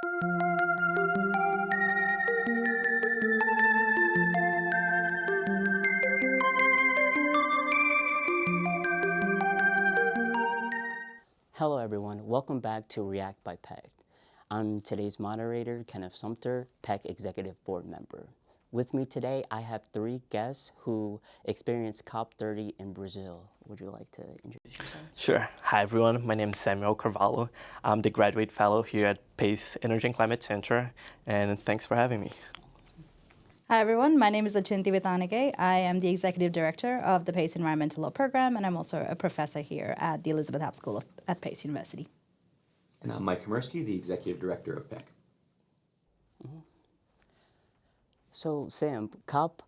Hello everyone, welcome back to REACT by PECC. I'm today's moderator, Kenneth Sumter, PECC Executive Board Member. With me today, I have three guests who experienced COP30 in Brazil. Would you like to introduce yourself? Sure. Hi everyone, my name is Samuel Carvalho. I'm the Graduate Fellow here at PACE Energy and Climate Center, and thanks for having me. Hi everyone, my name is Vithanage. I am the Executive Director of the PACE Environmental Law Program, and I'm also a professor here at the Elizabeth Haub School at PACE University. And I'm Mike Hamersky, the Executive Director of PECC. So Sam, COP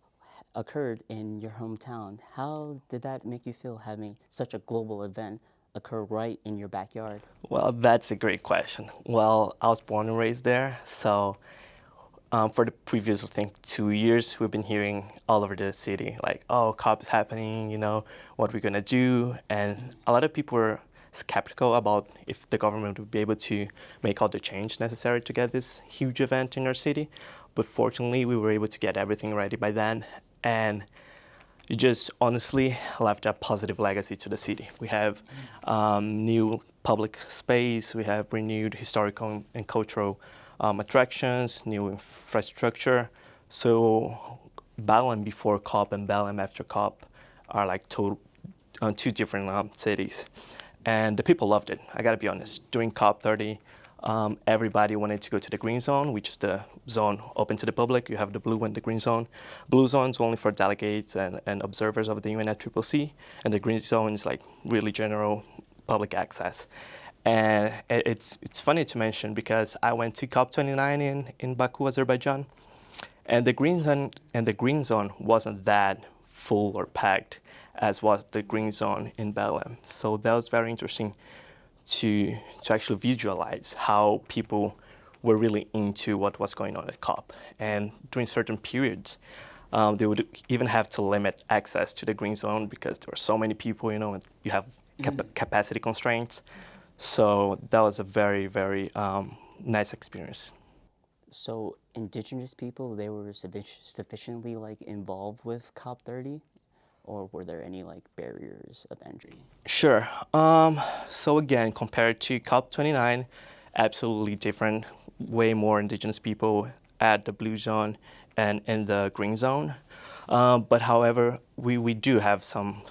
occurred in your hometown. How did that make you feel having such a global event occur right in your backyard? Well, that's a great question. Well, I was born and raised there, so for the previous, I think, 2 years, we've been hearing all over the city, like, oh, COP is happening, what we're gonna do, and a lot of people were skeptical about if the government would be able to make all the change necessary to get this huge event in our city. But fortunately, we were able to get everything ready by then, and it just honestly left a positive legacy to the city. We have new public space, we have renewed historical and cultural attractions, new infrastructure. So Belém before COP and Belém after COP are like two different cities. And the people loved it, I gotta be honest. During COP30, everybody wanted to go to the green zone, which is the zone open to the public. You have the blue and the green zone. Blue zone is only for delegates and observers of the UNFCCC, and the green zone is like really general public access. And it's funny to mention because I went to COP29 in Baku, Azerbaijan, and the green zone wasn't that full or packed as was the green zone in Belém. So that was very interesting to actually visualize how people were really into what was going on at COP. And during certain periods, they would even have to limit access to the green zone because there were so many people, and you have capacity constraints. So that was a very, very nice experience. So indigenous people, they were sufficiently involved with COP30? Or were there any barriers of entry? Sure. So again, compared to COP29, absolutely different. Way more indigenous people at the blue zone and in the green zone. But however, we do have some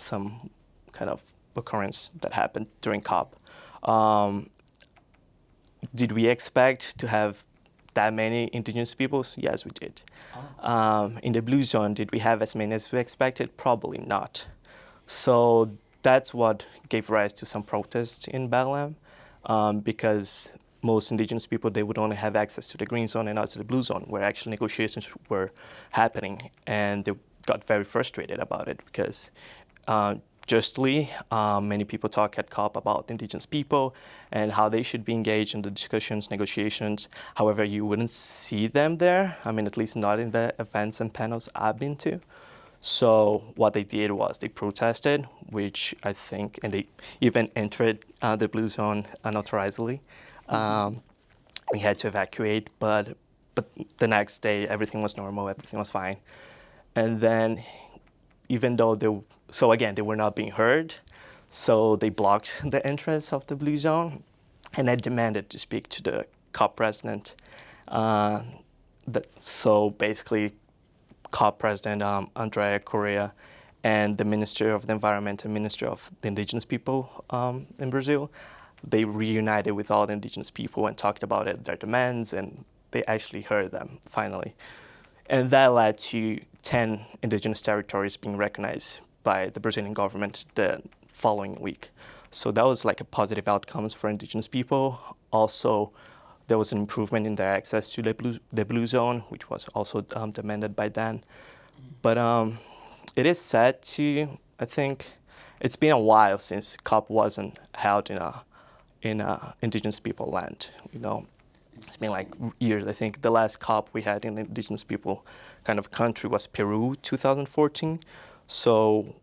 kind of occurrence that happened during COP. Did we expect to have that many indigenous peoples? Yes, we did. In the blue zone, did we have as many as we expected? Probably not. So that's what gave rise to some protests in Belém, because most indigenous people, they would only have access to the green zone and not to the blue zone, where actually negotiations were happening. And they got very frustrated about it because justly, many people talk at COP about indigenous people and how they should be engaged in the discussions, negotiations. However, you wouldn't see them there. I mean, at least not in the events and panels I've been to. So what they did was they protested, which I think, and they even entered the blue zone unauthorizedly. We had to evacuate, but the next day, everything was normal, everything was fine. And then, even though they were not being heard, so they blocked the entrance of the blue zone, and I demanded to speak to the COP president. So basically, COP president R.E.A.C.T and the Minister of the Environment and Minister of the Indigenous People in Brazil, they reunited with all the indigenous people and talked about their demands, and they actually heard them finally. And that led to 10 indigenous territories being recognized by the Brazilian government the following week. So that was like a positive outcomes for indigenous people. Also, there was an improvement in their access to the blue zone, which was also demanded by them. But it is sad to, I think, it's been a while since COP wasn't held in a indigenous people land, It's been like years. I think the last COP we had in indigenous people kind of country was Peru, 2014. So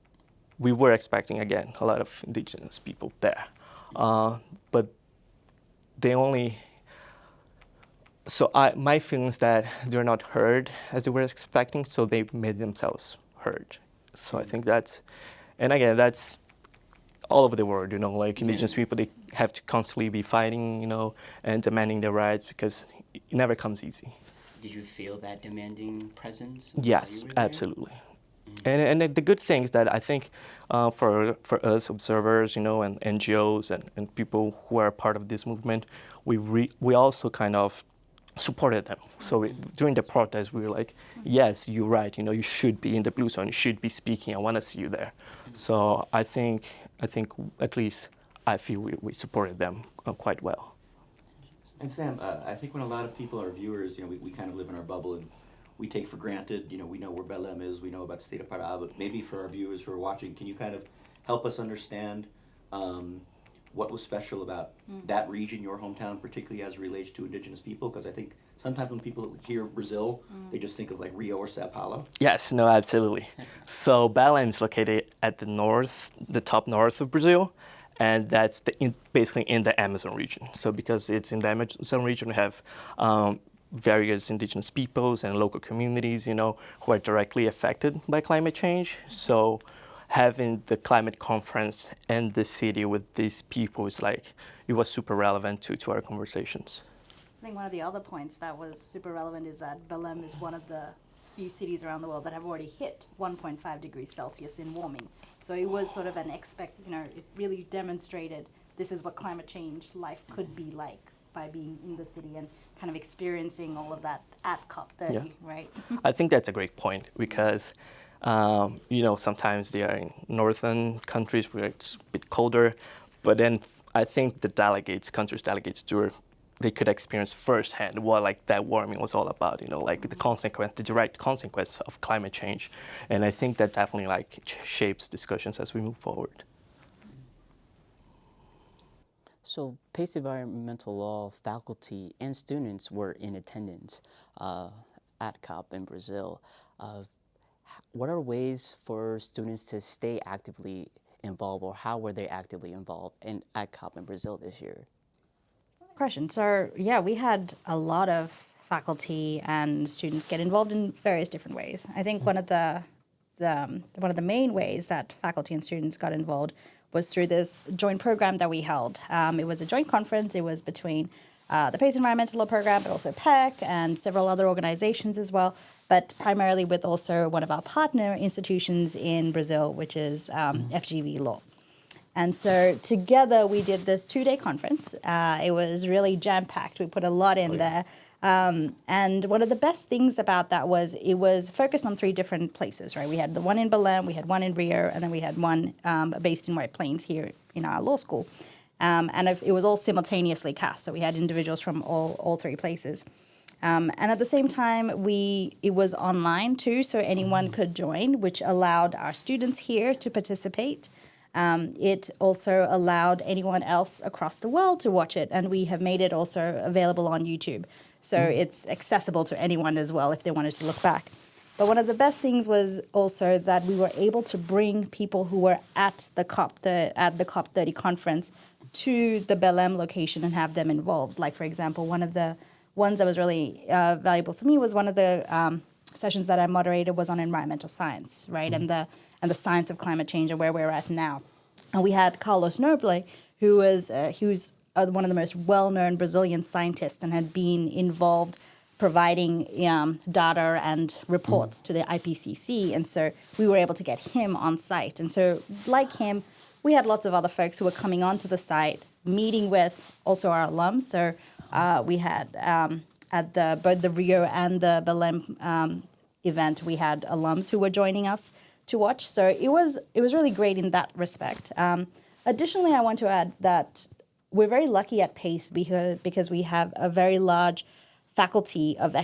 we were expecting, again, a lot of indigenous people there. But they only so my feeling is that they're not heard as they were expecting, so they made themselves heard. So I think and again, that's all over the world, like indigenous people, they have to constantly be fighting, and demanding their rights because it never comes easy. Did you feel that demanding presence? Yes, absolutely. And the good thing is that I think for us observers, and NGOs and people who are part of this movement, we also kind of supported them. So during the protest, we were like, yes, you're right. You should be in the blue zone. You should be speaking. I want to see you there. So I think at least I feel we supported them quite well. And Sam, I think when a lot of people are viewers, we kind of live in our bubble and we take for granted, we know where Belém is, we know about the state of Pará, but maybe for our viewers who are watching, can you kind of help us understand what was special about that region, your hometown, particularly as it relates to indigenous people? Because I think sometimes when people hear Brazil, they just think of like Rio or Sao Paulo. Yes, no, absolutely. So Belém is located at the top north of Brazil, and that's basically in the Amazon region. So because it's in the Amazon region, we have various indigenous peoples and local communities, who are directly affected by climate change. So having the climate conference in the city with these people it was super relevant to our conversations. I think one of the other points that was super relevant is that Belém is one of the few cities around the world that have already hit 1.5 degrees Celsius in warming. So it was sort of it really demonstrated this is what climate change life could be like by being in the city and kind of experiencing all of that at COP30, right? I think that's a great point because, sometimes they are in northern countries where it's a bit colder, but then I think the countries' delegates, they could experience firsthand what that warming was all about, the direct consequence of climate change. And I think that definitely shapes discussions as we move forward. So PECC Environmental Law faculty and students were in attendance at COP in Brazil. What are ways for students to stay actively involved, or how were they actively involved at COP in Brazil this year? Question. So we had a lot of faculty and students get involved in various different ways. I think one of the main ways that faculty and students got involved was through this joint program that we held. It was a joint conference. It was between the PECC Environmental Law Program, but also PECC and several other organizations as well, but primarily with also one of our partner institutions in Brazil, which is FGV Law. And so together we did this 2-day conference. It was really jam-packed. We put a lot in there. And one of the best things about that was it was focused on 3 different places, right? We had the one in Belém, we had one in Rio, and then we had one based in White Plains here in our law school. And it was all simultaneously cast, so we had individuals from all 3 places. And at the same time, it was online too, so anyone could join, which allowed our students here to participate. It also allowed anyone else across the world to watch it, and we have made it also available on YouTube. So it's accessible to anyone as well if they wanted to look back. But one of the best things was also that we were able to bring people who were at the COP30 conference to the Belém location and have them involved. Like, for example, one of the ones that was really valuable for me was one of the sessions that I moderated was on environmental science, right, and the science of climate change and where we're at now. And we had Carlos Noble, who's one of the most well-known Brazilian scientists and had been involved providing data and reports to the IPCC. And so we were able to get him on site. And so like him, we had lots of other folks who were coming onto the site, meeting with also our alums. So we had at both the Rio and the Belém event, we had alums who were joining us to watch. So it was really great in that respect. Additionally, I want to add that we're very lucky at PECC because we have a very large faculty of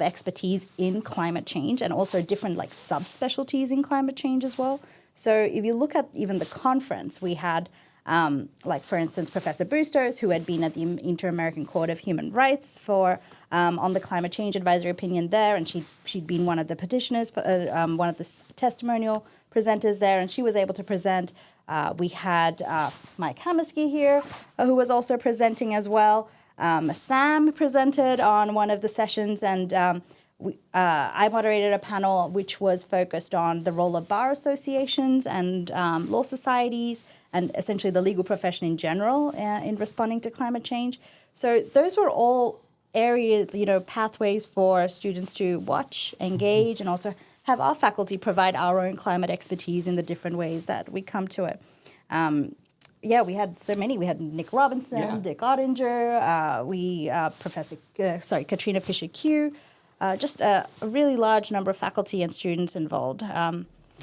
expertise in climate change and also different subspecialties in climate change as well. So if you look at even the conference, we had for instance, Professor Bustos, who had been at the Inter-American Court of Human Rights on the climate change advisory opinion there, and she'd been one of the petitioners, one of the testimonial presenters there, and she was able to present. We had Mike Hamersky here, who was also presenting as well. Sam presented on one of the sessions, and I moderated a panel which was focused on the role of bar associations and law societies and essentially the legal profession in general in responding to climate change. So those were all areas, pathways for students to watch, engage, and also have our faculty provide our own climate expertise in the different ways that we come to it. We had so many. We had Nick Robinson, Dick Ottinger, Katrina Fisher-Q, just a really large number of faculty and students involved.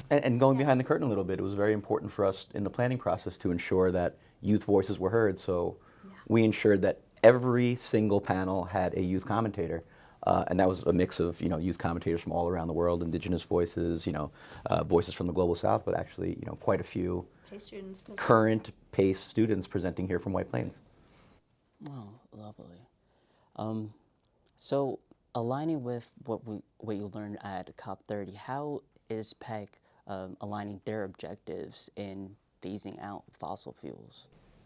And going behind the curtain a little bit, it was very important for us in the planning process to ensure that youth voices were heard. So we ensured that every single panel had a youth commentator. And that was a mix of, youth commentators from all around the world, indigenous voices, voices from the Global South, but actually, quite a few current PACE students presenting here from White Plains. Wow, lovely. So aligning with what you learned at COP30, how is PECC aligning their objectives in phasing out fossil fuels?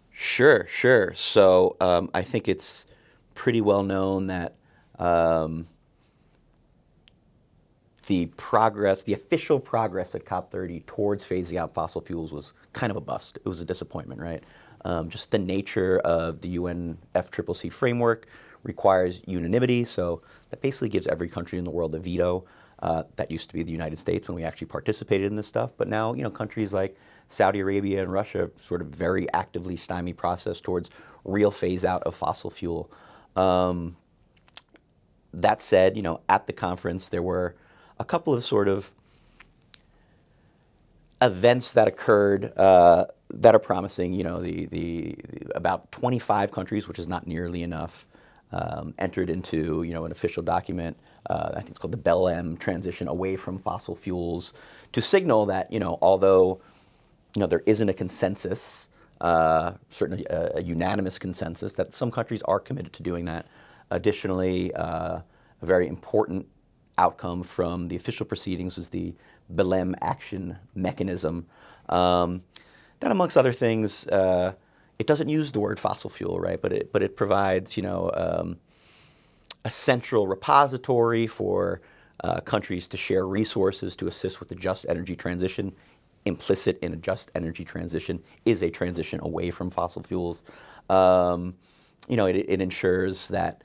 Sure. So I think it's pretty well known that the official progress at COP30 towards phasing out fossil fuels was kind of a bust. It was a disappointment, right? Just the nature of the UNFCCC framework requires unanimity, so that basically gives every country in the world a veto. That used to be the United States when we actually participated in this stuff, but now countries like Saudi Arabia and Russia sort of very actively stymie process towards real phase out of fossil fuel. That said, at the conference there were a couple of sort of events that occurred that are promising. The about 25 countries, which is not nearly enough, entered into an official document. I think it's called the BELEM transition away from fossil fuels, to signal that although there isn't a consensus, certainly a unanimous consensus, that some countries are committed to doing that. Additionally, a very important outcome from the official proceedings was the BELEM action mechanism. That, amongst other things, it doesn't use the word fossil fuel, right? But it provides, a central repository for countries to share resources to assist with the just energy transition. Implicit in a just energy transition is a transition away from fossil fuels. It ensures that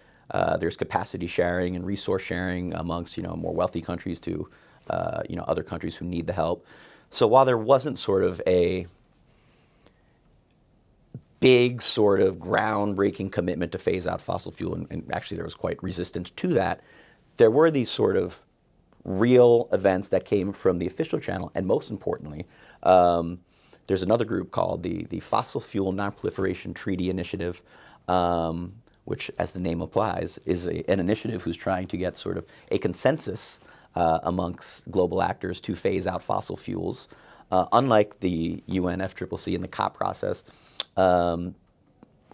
there's capacity sharing and resource sharing amongst more wealthy countries to other countries who need the help. So while there wasn't sort of a big sort of groundbreaking commitment to phase out fossil fuel, and actually there was quite resistance to that, there were these sort of real events that came from the official channel, and most importantly, there's another group called the Fossil Fuel Non-Proliferation Treaty Initiative, which, as the name implies, is an initiative who's trying to get sort of a consensus amongst global actors to phase out fossil fuels. Unlike the UNFCCC and the COP process, we're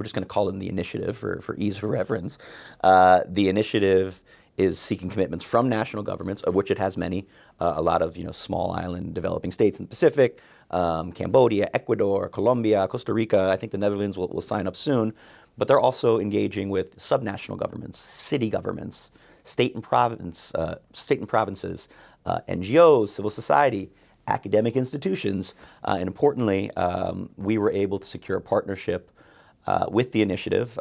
just going to call them the initiative for ease of reference. The initiative is seeking commitments from national governments, of which it has many, a lot of small island developing states in the Pacific, Cambodia, Ecuador, Colombia, Costa Rica. I think the Netherlands will sign up soon. But they're also engaging with subnational governments, city governments, state and provinces, NGOs, civil society, academic institutions, and importantly, we were able to secure a partnership with the initiative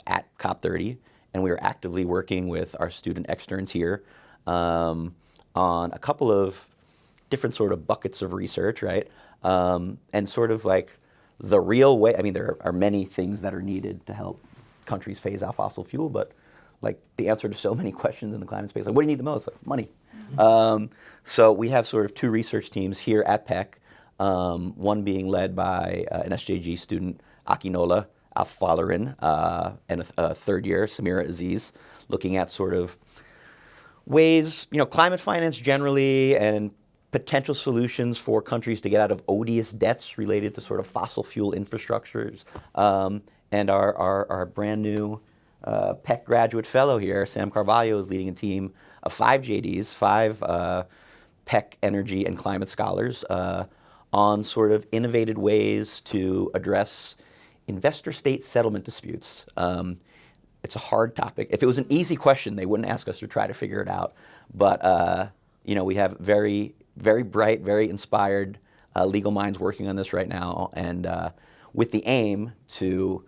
at COP30, and we are actively working with our student externs here on a couple of different sort of buckets of research, right? And sort of like the real way. I mean, there are many things that are needed to help countries phase out fossil fuel, but like the answer to so many questions in the climate space, like what do you need the most? Like, money. Mm-hmm. So we have sort of two research teams here at PECC, one being led by an SJG student, Akinola Alfalarin, and a third year, Samira Aziz, looking at sort of ways, climate finance generally and potential solutions for countries to get out of odious debts related to sort of fossil fuel infrastructures. And our brand new PECC graduate fellow here, Sam Carvalho, is leading a team of 5 JDs, 5 PECC energy and climate scholars on sort of innovative ways to address investor-state settlement disputes. It's a hard topic. If it was an easy question, they wouldn't ask us to try to figure it out. But we have very, very bright, very inspired legal minds working on this right now, and with the aim to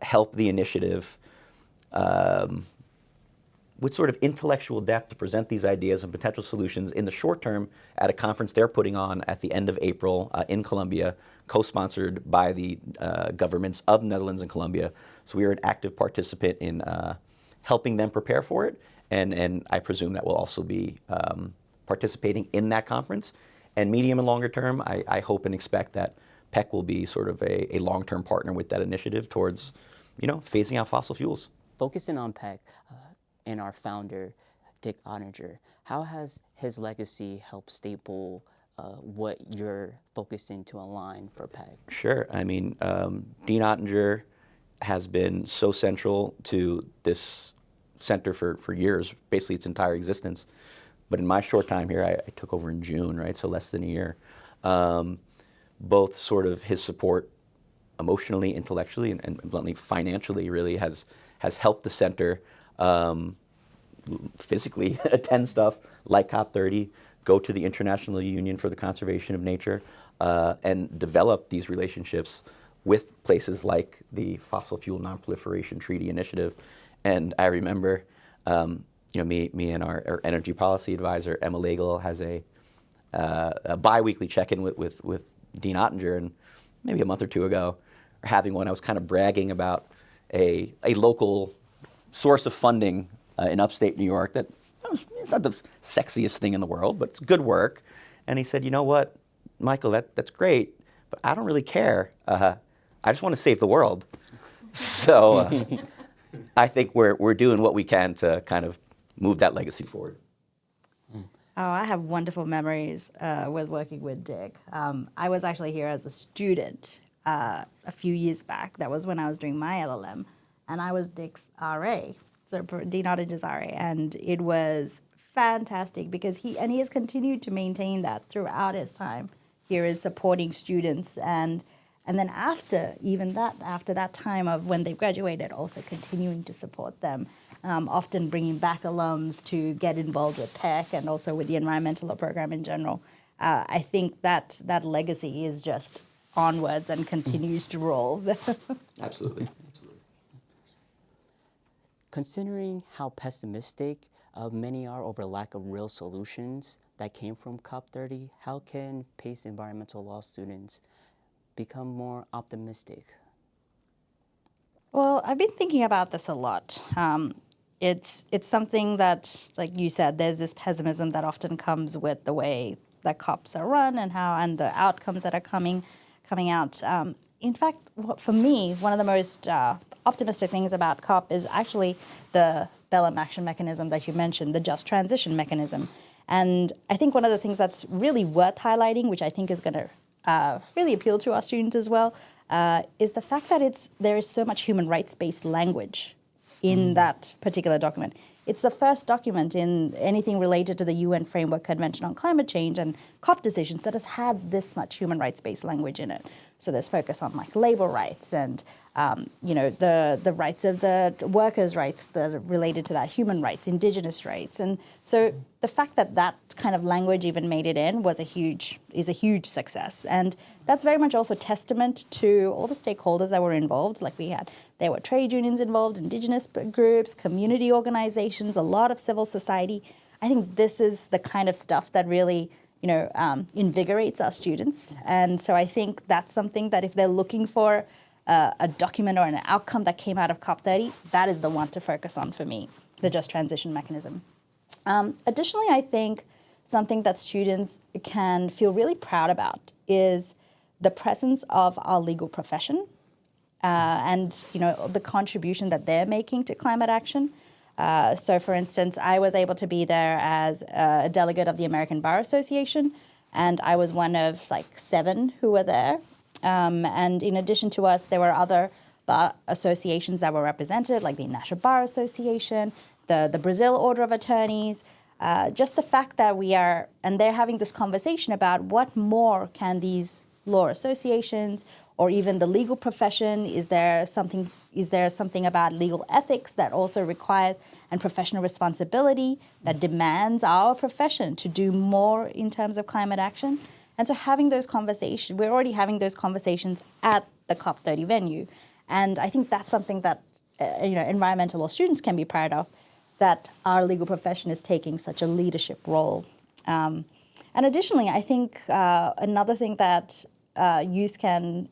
help the initiative with sort of intellectual depth to present these ideas and potential solutions in the short term at a conference they're putting on at the end of April in Colombia, co-sponsored by the governments of the Netherlands and Colombia. So we are an active participant in helping them prepare for it, and I presume that we'll also be participating in that conference. And medium and longer term, I hope and expect that PECC will be sort of a long-term partner with that initiative towards, phasing out fossil fuels. Focusing on PECC and our founder, Dean Ottinger, how has his legacy helped staple what you're focusing to align for PECC? Sure. I mean, Dean Ottinger has been so central to this center for years, basically its entire existence. But in my short time here, I took over in June, right? So less than a year. Both sort of his support emotionally, intellectually, and bluntly financially really has helped the center physically attend stuff like COP30, go to the International Union for the Conservation of Nature, and develop these relationships with places like the Fossil Fuel Non-Proliferation Treaty Initiative. And I remember, me and our energy policy advisor, Emma Lagle, has a bi-weekly check-in with Dean Ottinger, and maybe a month or two ago, or having one, I was kind of bragging about a local source of funding in upstate New York that it's not the sexiest thing in the world, but it's good work. And he said, "You know what, Michael, that's great, but I don't really care. I just want to save the world." So I think we're doing what we can to kind of move that legacy forward. Oh, I have wonderful memories with working with Dick. I was actually here as a student a few years back. That was when I was doing my LLM, and I was Dick's RA, so Dean Ottinger's RA, and it was fantastic because he has continued to maintain that throughout his time here, is supporting students, and then after that time of when they've graduated, also continuing to support them. Often bringing back alums to get involved with PECC and also with the environmental law program in general. I think that legacy is just onwards and continues to roll. Absolutely. Considering how pessimistic many are over lack of real solutions that came from COP30, how can PACE environmental law students become more optimistic? Well, I've been thinking about this a lot. It's something that, like you said, there's this pessimism that often comes with the way that COPs are run and the outcomes that are coming out. In fact, for me, one of the most optimistic things about COP is actually the BELLAM action mechanism that you mentioned, the just transition mechanism. And I think one of the things that's really worth highlighting, which I think is going to really appeal to our students as well, is the fact that there is so much human rights-based language in that particular document. It's the first document in anything related to the UN Framework Convention on Climate Change and COP decisions that has had this much human rights-based language in it. So there's focus on like labor rights and the rights of the workers' rights that are related to that, human rights, indigenous rights. And so the fact that kind of language even made it in is a huge success. And that's very much also testament to all the stakeholders that were involved. There were trade unions involved, indigenous groups, community organizations, a lot of civil society. I think this is the kind of stuff that really invigorates our students. And so I think that's something that if they're looking for a document or an outcome that came out of COP30, that is the one to focus on for me, the just transition mechanism. Additionally, I think something that students can feel really proud about is the presence of our legal profession and the contribution that they're making to climate action. So, for instance, I was able to be there as a delegate of the American Bar Association, and I was one of 7 who were there. And in addition to us, there were other bar associations that were represented, like the National Bar Association, the Brazil Order of Attorneys. Just the fact that they're having this conversation about what more can these law associations or even the legal profession? Is there something about legal ethics that also requires and professional responsibility that demands our profession to do more in terms of climate action? And so having those conversations, we're already having those conversations at the COP30 venue. And I think that's something that environmental law students can be proud of, that our legal profession is taking such a leadership role. And additionally, I think another thing that youth can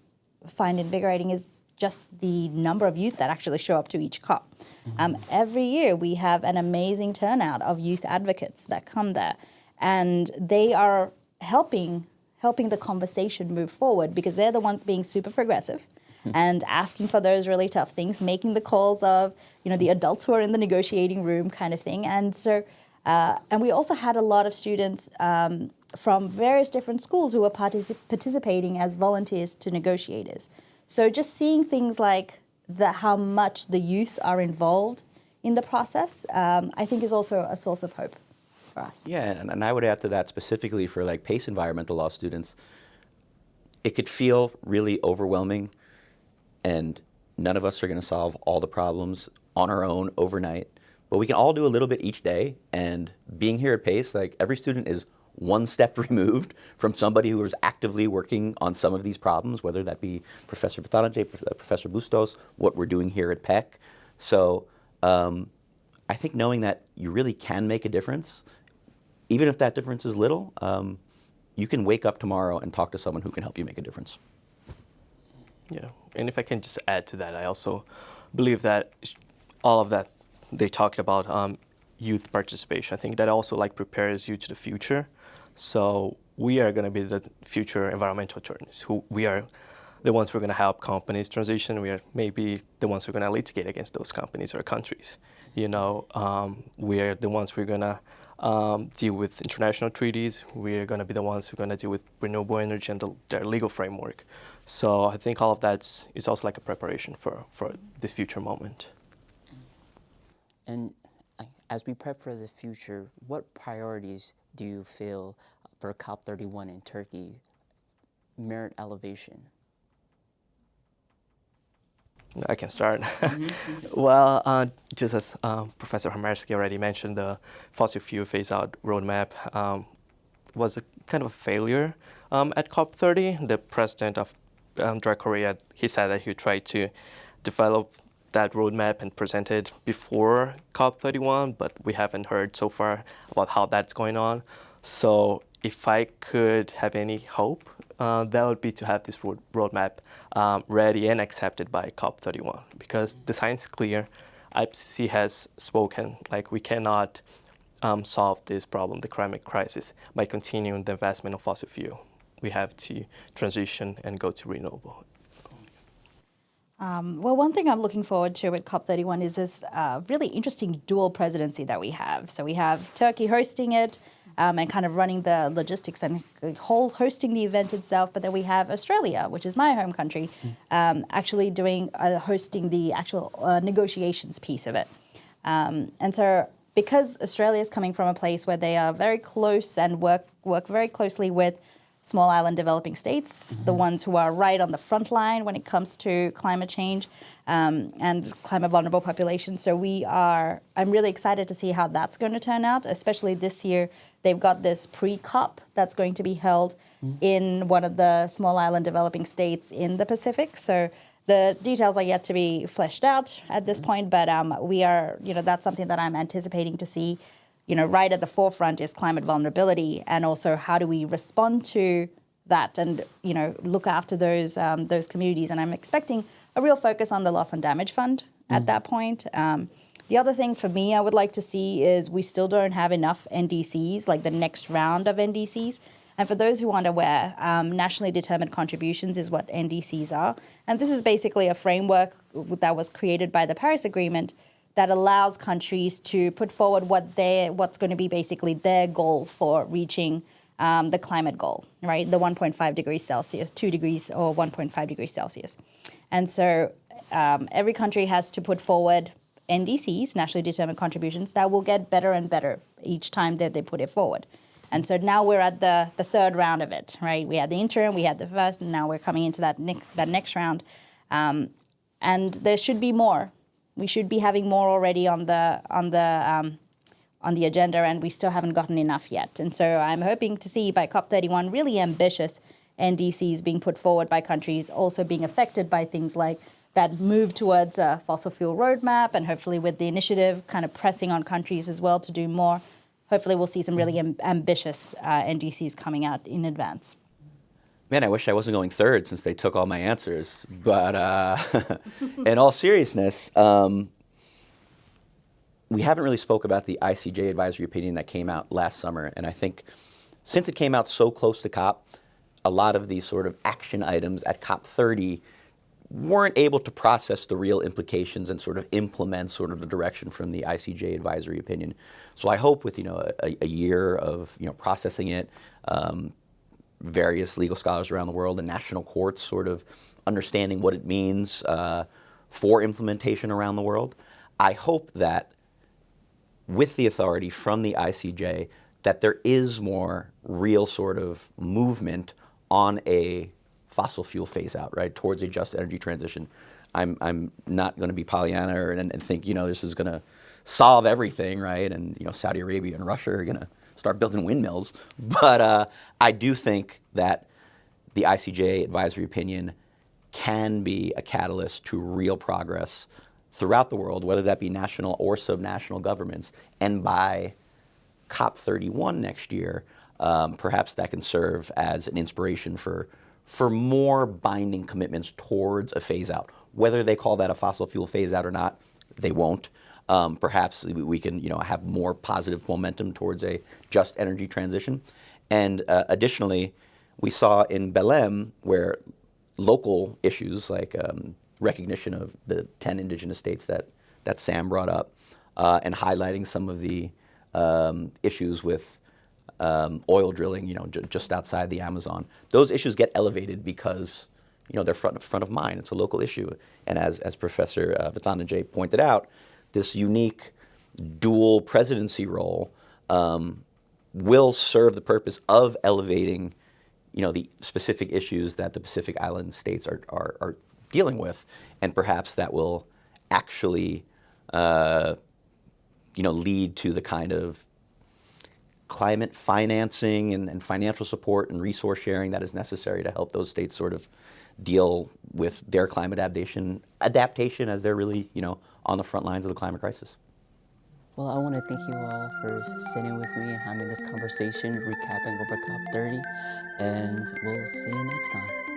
find invigorating is just the number of youth that actually show up to each COP. Every year we have an amazing turnout of youth advocates that come there, and they are helping the conversation move forward, because they're the ones being super progressive and asking for those really tough things, making the calls of, the adults who are in the negotiating room kind of thing. And so, and we also had a lot of students from various different schools who were participating as volunteers to negotiators. So just seeing things like how much the youth are involved in the process, I think is also a source of hope for us. Yeah, and I would add to that specifically for like PACE environmental law students, it could feel really overwhelming, and none of us are going to solve all the problems on our own overnight, but we can all do a little bit each day. And being here at PACE, like every student is one step removed from somebody who is actively working on some of these problems, whether that be Professor Vithanage, Professor Bustos, what we're doing here at PECC. So I think knowing that you really can make a difference, even if that difference is little, you can wake up tomorrow and talk to someone who can help you make a difference. Yeah, and if I can just add to that, I also believe that all of that they talked about youth participation, I think that also like prepares you to the future. So we are going to be the future environmental attorneys. We are the ones who are going to help companies transition. We are maybe the ones who are going to litigate against those companies or countries. We are the ones who are going to deal with international treaties. We are going to be the ones who are going to deal with renewable energy and their legal framework. So I think all of that is also like a preparation for this future moment. And as we prep for the future, what priorities do you feel for COP31 in Turkey merit elevation? I can start. Well, just as Professor Hamersky already mentioned, the fossil fuel phase-out roadmap was a kind of a failure at COP30. The president of R.E.A.C.T, he said that he would try to develop that roadmap and present it before COP31, but we haven't heard so far about how that's going on. So if I could have any hope, that would be to have this roadmap ready and accepted by COP31, because the science is clear. IPCC has spoken, like we cannot solve this problem, the climate crisis, by continuing the investment of fossil fuel. We have to transition and go to renewable. Well, one thing I'm looking forward to at COP31 is this really interesting dual presidency that we have. So we have Turkey hosting it and kind of running the logistics and hosting the event itself. But then we have Australia, which is my home country, actually hosting the actual negotiations piece of it. And so because Australia is coming from a place where they are very close and work very closely with small island developing states, the ones who are right on the front line when it comes to climate change and climate vulnerable populations. So I'm really excited to see how that's going to turn out, especially this year. They've got this pre-COP that's going to be held in one of the small island developing states in the Pacific. So the details are yet to be fleshed out at this point, but that's something that I'm anticipating to see. Right at the forefront is climate vulnerability, and also how do we respond to that and, look after those communities. And I'm expecting a real focus on the loss and damage fund at that point. The other thing for me I would like to see is we still don't have enough NDCs, like the next round of NDCs. And for those who aren't aware, nationally determined contributions is what NDCs are. And this is basically a framework that was created by the Paris Agreement that allows countries to put forward what's going to be basically their goal for reaching the climate goal, right? The 1.5 degrees Celsius, 2 degrees or 1.5 degrees Celsius. And so every country has to put forward NDCs, nationally determined contributions, that will get better and better each time that they put it forward. And so now we're at the third round of it, right? We had the interim, we had the first, and now we're coming into that next round. And there should be more. We should be having more already on the agenda, and we still haven't gotten enough yet. And so I'm hoping to see by COP31 really ambitious NDCs being put forward by countries also being affected by things like that move towards a fossil fuel roadmap, and hopefully with the initiative kind of pressing on countries as well to do more. Hopefully we'll see some really ambitious NDCs coming out in advance. Man, I wish I wasn't going third since they took all my answers. But in all seriousness, we haven't really spoke about the ICJ advisory opinion that came out last summer. And I think since it came out so close to COP, a lot of these sort of action items at COP30 weren't able to process the real implications and sort of implement sort of the direction from the ICJ advisory opinion. So I hope with, a year of, processing it, various legal scholars around the world and national courts sort of understanding what it means for implementation around the world, I hope that with the authority from the ICJ that there is more real sort of movement on a fossil fuel phase out, right, towards a just energy transition. I'm not going to be Pollyanna and think, this is going to solve everything, right, and, Saudi Arabia and Russia are going to start building windmills. But I do think that the ICJ advisory opinion can be a catalyst to real progress throughout the world, whether that be national or subnational governments. And by COP31 next year, perhaps that can serve as an inspiration for more binding commitments towards a phase out. Whether they call that a fossil fuel phase out or not, they won't. Perhaps we can, have more positive momentum towards a just energy transition. And additionally, we saw in Belém where local issues like recognition of the 10 indigenous states that Sam brought up and highlighting some of the issues with oil drilling, just outside the Amazon. Those issues get elevated because, they're front of mind. It's a local issue. And as Professor Vithanage pointed out, this unique dual presidency role will serve the purpose of elevating, the specific issues that the Pacific Island states are dealing with, and perhaps that will actually, lead to the kind of climate financing and financial support and resource sharing that is necessary to help those states sort of deal with their climate adaptation as they're really, on the front lines of the climate crisis. Well, I want to thank you all for sitting with me and having this conversation, recapping over COP30, and we'll see you next time.